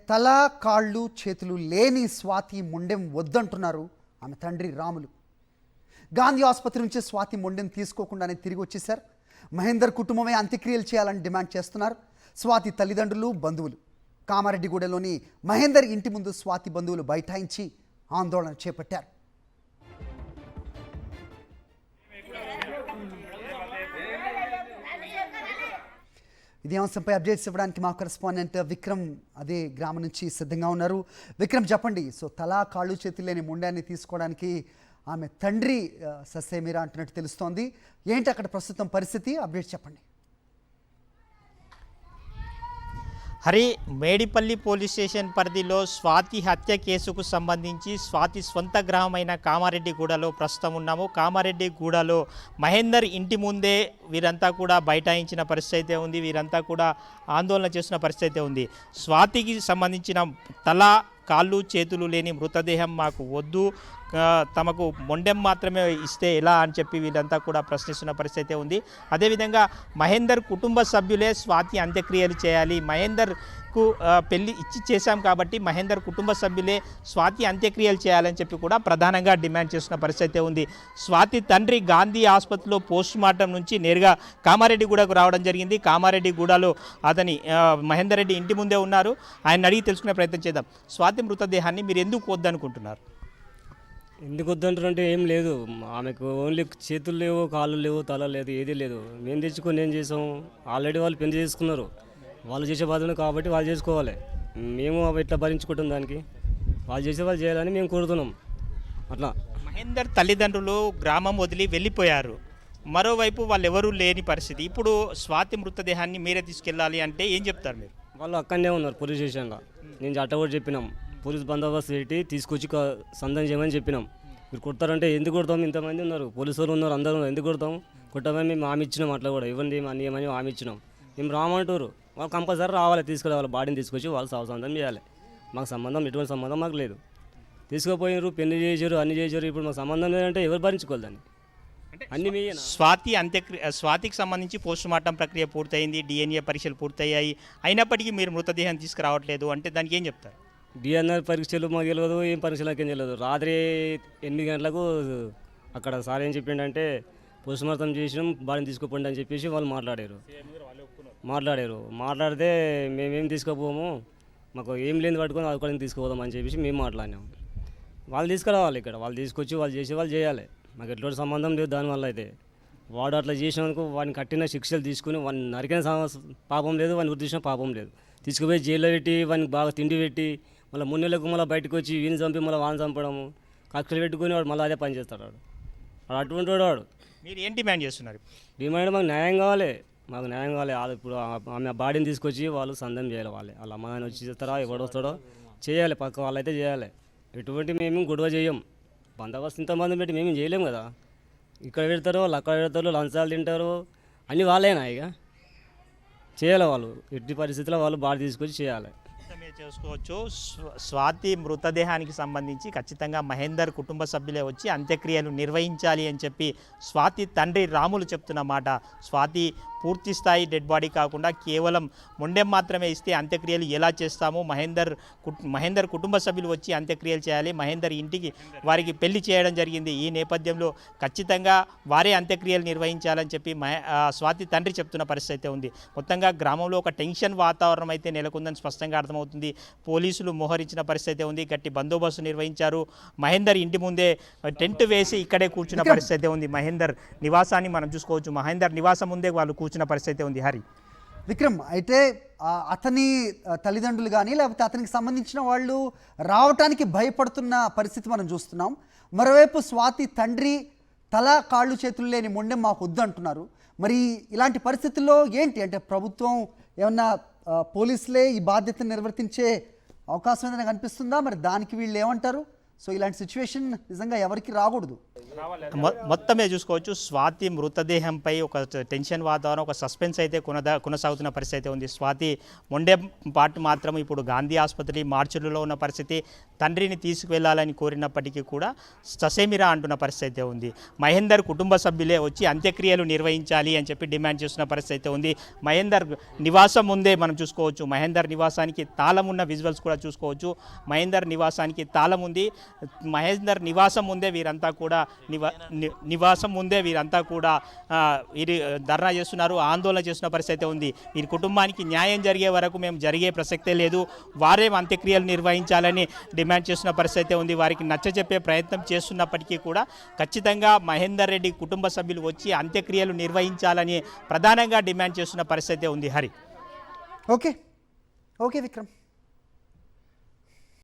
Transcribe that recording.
తల కాళ్ళు చేతులు లేని స్వాతి మొండెం వద్దంటున్నారు ఆమె తండ్రి రాములు. గాంధీ ఆసుపత్రి నుంచి స్వాతి మొండెం తీసుకోకుండానే తిరిగి వచ్చేశారు. మహేందర్ కుటుంబమే అంత్యక్రియలు చేయాలని డిమాండ్ చేస్తున్నారు స్వాతి తల్లిదండ్రులు, బంధువులు. కామారెడ్డిగూడలోని మహేందర్ ఇంటి ముందు స్వాతి బంధువులు బైఠాయించి ఆందోళన చేపట్టారు. ఇదే అంశంపై అప్డేట్స్ ఇవ్వడానికి మా కరెస్పాండెంట్ విక్రమ్ అదే గ్రామం నుంచి సిద్ధంగా ఉన్నారు. విక్రమ్, చెప్పండి. సో తలా కాళ్ళు చేతులు లేని మొండాన్ని తీసుకోవడానికి ఆమె తండ్రి ససేమిరా అంటున్నట్టు తెలుస్తోంది. ఏంటి అక్కడ ప్రస్తుతం పరిస్థితి? అప్డేట్స్ చెప్పండి. హరి, మేడిపల్లి పోలీస్ స్టేషన్ పరిధిలో స్వాతి హత్య కేసుకు సంబంధించి స్వాతి స్వంత గ్రామమైన కామారెడ్డిగూడలో ప్రస్తుతం ఉన్నాము. కామారెడ్డిగూడలో మహేందర్ ఇంటి ముందే వీరంతా కూడా బైఠాయించిన పరిస్థితి అయితే ఉంది. వీరంతా కూడా ఆందోళన చేస్తున్న పరిస్థితి అయితే ఉంది. స్వాతికి సంబంధించిన తల కాళ్ళు చేతులు లేని మృతదేహం మాకు వద్దు, తమకు మొండెం మాత్రమే ఇస్తే ఎలా అని చెప్పి వీళ్ళంతా కూడా ప్రశ్నిస్తున్న పరిస్థితి ఉంది. అదేవిధంగా మహేందర్ కుటుంబ సభ్యులే స్వాతి అంత్యక్రియలు చేయాలి, మహేందర్కు పెళ్లి ఇచ్చి చేశాం కాబట్టి మహేందర్ కుటుంబ సభ్యులే స్వాతి అంత్యక్రియలు చేయాలని చెప్పి కూడా ప్రధానంగా డిమాండ్ చేస్తున్న పరిస్థితి ఉంది. స్వాతి తండ్రి గాంధీ ఆసుపత్రిలో పోస్ట్ మార్టం నుంచి నేరుగా కామారెడ్డిగూడకు రావడం జరిగింది. కామారెడ్డిగూడలో అతని మహేందర్ రెడ్డి ఇంటి ముందే ఉన్నారు. ఆయన అడిగి తెలుసుకునే ప్రయత్నం చేద్దాం. స్వాతి మృతదేహాన్ని మీరు ఎందుకు వద్దనుకుంటున్నారు? ఎందుకు వద్దంటారంటే ఏం లేదు, ఆమెకు ఓన్లీ చేతులు లేవు, కాళ్ళు లేవు, తల లేదు, ఏదీ లేదు. మేము తెచ్చుకొని ఏం చేసాం? ఆల్రెడీ వాళ్ళు పెళ్లి చేసుకున్నారు, వాళ్ళు చేసే బాధ్యత కాబట్టి వాళ్ళు చేసుకోవాలి. మేము ఎట్లా భరించుకుంటాం దానికి? వాళ్ళు చేసే వాళ్ళు చేయాలని మేము కోరుతున్నాం. అట్లా మహేందర్ తల్లిదండ్రులు గ్రామం వదిలి వెళ్ళిపోయారు, మరోవైపు వాళ్ళు ఎవరూ లేని పరిస్థితి. ఇప్పుడు స్వాతి మృతదేహాన్ని మీరే తీసుకెళ్ళాలి అంటే ఏం చెప్తారు మీరు? వాళ్ళు అక్కడనే ఉన్నారు పోలీస్ స్టేషన్లో. నేను అట్ట కూడా చెప్పినాం, పోలీస్ బందోబస్తు పెట్టి తీసుకొచ్చి సందం చేయమని చెప్పినాం. మీరు కొడతారంటే ఎందుకు కొడతాం? ఇంతమంది ఉన్నారు, పోలీసు వాళ్ళు ఉన్నారు, అందరూ ఎందుకు కొడతాం? కొట్టమని మేము హామీ ఇచ్చినాం. అట్లా కూడా ఇవ్వండి అన్నీ ఏమని హామీ ఇచ్చినాం. మేము రామంటారు, వాళ్ళు కంపల్సరీ రావాలి, తీసుకురావాలి, బాడీని తీసుకొచ్చి వాళ్ళు సందం చేయాలి. మాకు సంబంధం, ఎటువంటి సంబంధం మాకు లేదు. తీసుకుపోయారు, పెళ్లి చేశారు, అన్ని చేశారు. ఇప్పుడు మాకు సంబంధం లేదంటే ఎవరు భరించుకోవాలి దాన్ని? అన్ని స్వాతికి సంబంధించి పోస్ట్ మార్టం ప్రక్రియ పూర్తయింది, DNA పరీక్షలు పూర్తయ్యాయి, అయినప్పటికీ మీరు మృతదేహం తీసుకురావట్లేదు అంటే దానికి ఏం చెప్తారు? డిఎన్ఆర్ పరీక్షలు మాకు తెలియదు, ఏం పరీక్షలకు ఏం తెలియదు. రాత్రి 8 గంటలకు అక్కడ సార్ ఏం చెప్పిండంటే పోస్ట్ మార్టం చేసినాం, బాడీని తీసుకుపోండి అని చెప్పేసి వాళ్ళు మాట్లాడితే మేమేం తీసుకుపోము, మాకు ఏం లేని పట్టుకొని అక్కడికి తీసుకుపోదాం అని చెప్పేసి మేము మాట్లాడినాం. వాళ్ళు తీసుకురావాలి, ఇక్కడ వాళ్ళు తీసుకొచ్చి వాళ్ళు చేసి వాళ్ళు చేయాలి. మాకు ఎటువంటి సంబంధం లేదు దానివల్ల. అయితే వాడు అట్లా చేసినందుకు వాడిని కట్టిన శిక్షలు తీసుకుని వాడిని నరికిన పాపం లేదు, వాడిని గుర్తించిన పాపం లేదు. తీసుకుపోయి జైల్లో పెట్టి వాడిని బాగా తిండి పెట్టి మళ్ళీ 3 నెలలకు మళ్ళీ బయటకు వచ్చి వీని చంపి మళ్ళీ వాడిని చంపడము, కక్షలు పెట్టుకుని వాడు మళ్ళీ అదే పని చేస్తాడు. వాడు అటువంటి వాడు. మీరు ఏం డిమాండ్ చేస్తున్నారు? డిమాండ్ మాకు న్యాయం కావాలి, మాకు న్యాయం కావాలి. ఇప్పుడు ఆమె బాడీని తీసుకొచ్చి వాళ్ళు సందం చేయాలి. వాళ్ళ అమ్మ ఆయన వచ్చి చేస్తారా, ఎవడు వస్తాడో చేయాలి, పక్క వాళ్ళైతే చేయాలి. ఎటువంటి మేము గొడవ చేయం. బందోబస్తు ఇంతమంది పెట్టి మేము చేయలేము కదా. ఇక్కడ పెడతారు, వాళ్ళు అక్కడ పెడతారు, లంచాలు తింటారు, అన్నీ వాళ్ళేనా? ఇక చేయాలి వాళ్ళు. ఎట్టి పరిస్థితుల్లో వాళ్ళు బాడీ తీసుకొచ్చి చేయాలి. మీరు చేసుకోవచ్చు. స్వాతి మృతదేహానికి సంబంధించి ఖచ్చితంగా మహేందర్ కుటుంబ సభ్యులే వచ్చి అంత్యక్రియలు నిర్వహించాలి అని చెప్పి స్వాతి తండ్రి రాములు చెప్తున్న మాట. స్వాతి పూర్తి స్థాయి డెడ్ బాడీ కాకుండా కేవలం మొండెం మాత్రమే ఇస్తే అంత్యక్రియలు ఎలా చేస్తాము? మహేందర్ కుటుంబ సభ్యులు వచ్చి అంత్యక్రియలు చేయాలి. మహేందర్ ఇంటికి వారికి పెళ్లి చేయడం జరిగింది. ఈ నేపథ్యంలో ఖచ్చితంగా వారే అంత్యక్రియలు నిర్వహించాలని చెప్పి స్వాతి తండ్రి చెప్తున్న పరిస్థితి ఉంది. మొత్తంగా గ్రామంలో ఒక టెన్షన్ వాతావరణం అయితే నెలకొందని స్పష్టంగా అర్థమవుతుంది. పోలీసులు మోహరించిన పరిస్థితి ఉంది, గట్టి బందోబస్తు నిర్వహించారు. మహేందర్ ఇంటి ముందే టెంట్ వేసి ఇక్కడే కూర్చున్న పరిస్థితి ఉంది. మహేందర్ నివాసాన్ని మనం చూసుకోవచ్చు. మహేందర్ నివాసం ముందే వాళ్ళు కూర్చున్న పరిస్థితి ఉంది. హరి, విక్రమ్, అయితే అతని తల్లిదండ్రులు కానీ లేకపోతే అతనికి సంబంధించిన వాళ్ళు రావటానికి భయపడుతున్న పరిస్థితి మనం చూస్తున్నాం. మరోవైపు స్వాతి తండ్రి తల కాళ్ళు చేతులు లేని మొండెం మాకు వద్దంటున్నారు. మరి ఇలాంటి పరిస్థితుల్లో ఏంటి అంటే ప్రభుత్వం ఏమన్నా పోలీసులే ఈ బాధ్యతను నిర్వర్తించే అవకాశం ఏదైనా కనిపిస్తుందా? మరి దానికి వీళ్ళు ఏమంటారు? సో ఇలాంటి సిచ్యువేషన్ నిజంగా ఎవరికి రాకూడదు. మొత్తమే చూసుకోవచ్చు. స్వాతి మృతదేహంపై ఒక టెన్షన్ వాతావరణం, ఒక సస్పెన్స్ అయితే కొనసాగుతున్న పరిస్థితి అయితే ఉంది. స్వాతి మొండెం పాటు మాత్రం ఇప్పుడు గాంధీ ఆసుపత్రి మార్చులలో ఉన్న పరిస్థితి. తండ్రిని తీసుకువెళ్లాలని కోరినప్పటికీ కూడా ససేమిరా అంటున్న పరిస్థితి అయితే ఉంది. మహేందర్ కుటుంబ సభ్యులే వచ్చి అంత్యక్రియలు నిర్వహించాలి అని చెప్పి డిమాండ్ చేస్తున్న పరిస్థితి అయితే ఉంది. మహేందర్ నివాసం ముందే మనం చూసుకోవచ్చు. మహేందర్ నివాసానికి తాళం ఉన్న విజువల్స్ కూడా చూసుకోవచ్చు. మహేందర్ నివాసానికి తాళం ఉంది. మహేందర్ నివాసం ముందే వీరంతా కూడా ధర్నా చేస్తున్నారు, ఆందోళన చేస్తున్న పరిస్థితి ఉంది. వీరి కుటుంబానికి న్యాయం జరిగే వరకు మేము జరిగే ప్రసక్తే లేదు, వారే అంత్యక్రియలు నిర్వహించాలని డిమాండ్ చేస్తున్న పరిస్థితి ఉంది. వారికి నచ్చజెప్పే ప్రయత్నం చేస్తున్నప్పటికీ కూడా ఖచ్చితంగా మహేందర్ రెడ్డి కుటుంబ సభ్యులు వచ్చి అంత్యక్రియలు నిర్వహించాలని ప్రధానంగా డిమాండ్ చేస్తున్న పరిస్థితి ఉంది. హరి ఓకే విక్రమ్.